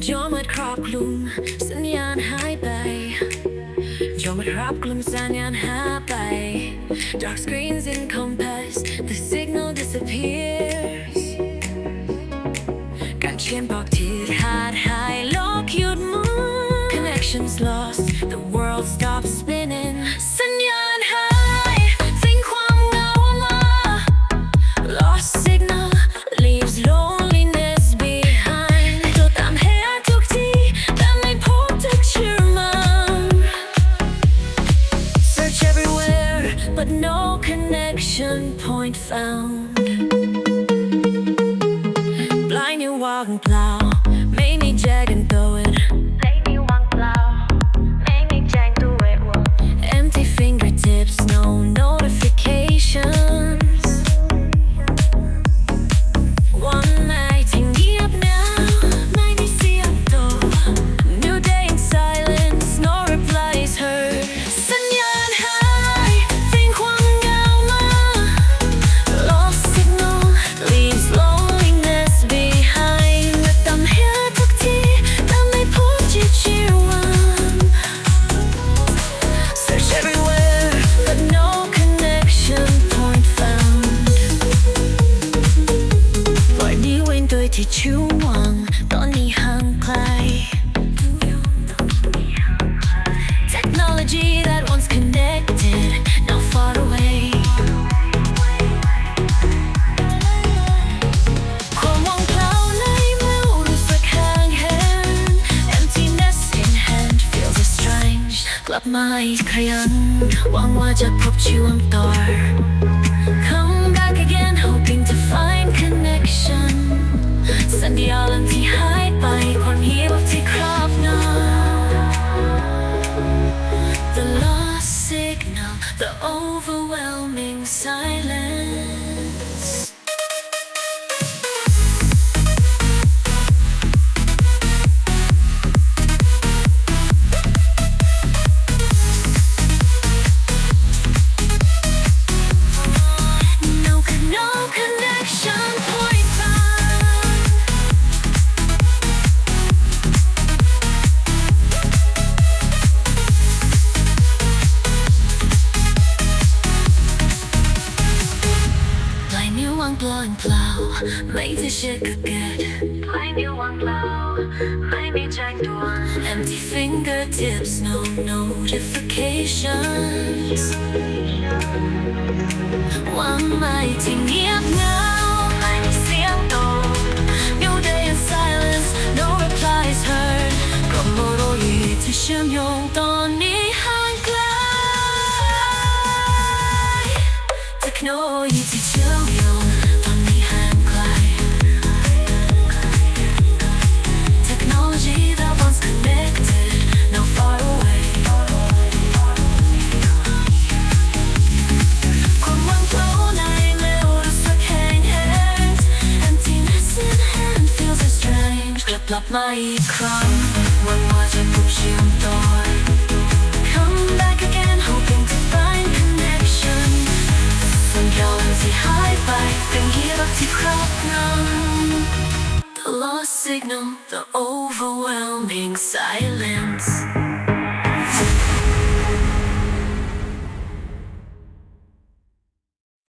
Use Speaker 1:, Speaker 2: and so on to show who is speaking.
Speaker 1: จอมืดครอบคลุมสัญญาณหายไปจอมืดครอบคลุมสัญญาณหายไป Dark screens encompass the signal disappears การเขียนบอกที่ high โลกหยุดหมุน Connections lost the world stops spinning สัญญาณหายสิ่งความเหงามา Lost signal leaves loneliness behind ตัวตามหาทุกที่แต่ไม่พบทุกชื่อมัน Search everywhere but no connection point found ปลายนิ้วว่างเปล่าไม่มีแจกันตัวเอง Empty fingertips no notifications วันไหนที่เงียบเหงาไม่มีเสียงตอบ New day in silence no reply is heard สัญญาณหายสิ่งความเหงามา Lost signal leaves loneliness behind และตามหาทุกที่แต่ไม่พบที่ชื่อวัน Search everywhere but no connection point found ปล่อยนิ้วเว้นโดยที่ชูวางตอนนี้ห่างไกล Technology that once connected now far away ความว่างเปล่าในมือรู้สึกห่างเหิน Emptiness in hand feels strange กลับมาอีกครั้งหวังว่าจะพบช่วงต่อ Come back again hoping to find connection สัญญาณที่หายไปความเงียบที่ครอบงำ The lost signal the overwhelming silence No connection point found ปลายนิ้ววางเปล่าไม่ได้เช็คก็เกิดปลายนิ้ววางเปล่าไม่มีแจ้งเตือน Empty fingertips no notifications วันใหม่ที่เงียบเหงาไม่มีเสียงตอบ New day in silence no reply is heard ก็โมโรยีที่เชื่อมโยงตอนนี้ห่างไกล Techno ที่เชื่อมโยงตอนนี้ห่างไกล Technology that once connected now far awayความว่างเปล่าในมือรู้สึกห่างเหิน Emptiness in hand feels strange กลับมาอีกครั้งหวังว่าจะพบเชื่อมต่อ Come back again hoping to find connection สัญญาณที่หายไปเป็นเงียบที่ครอบงำ The lost signal the overwhelming silence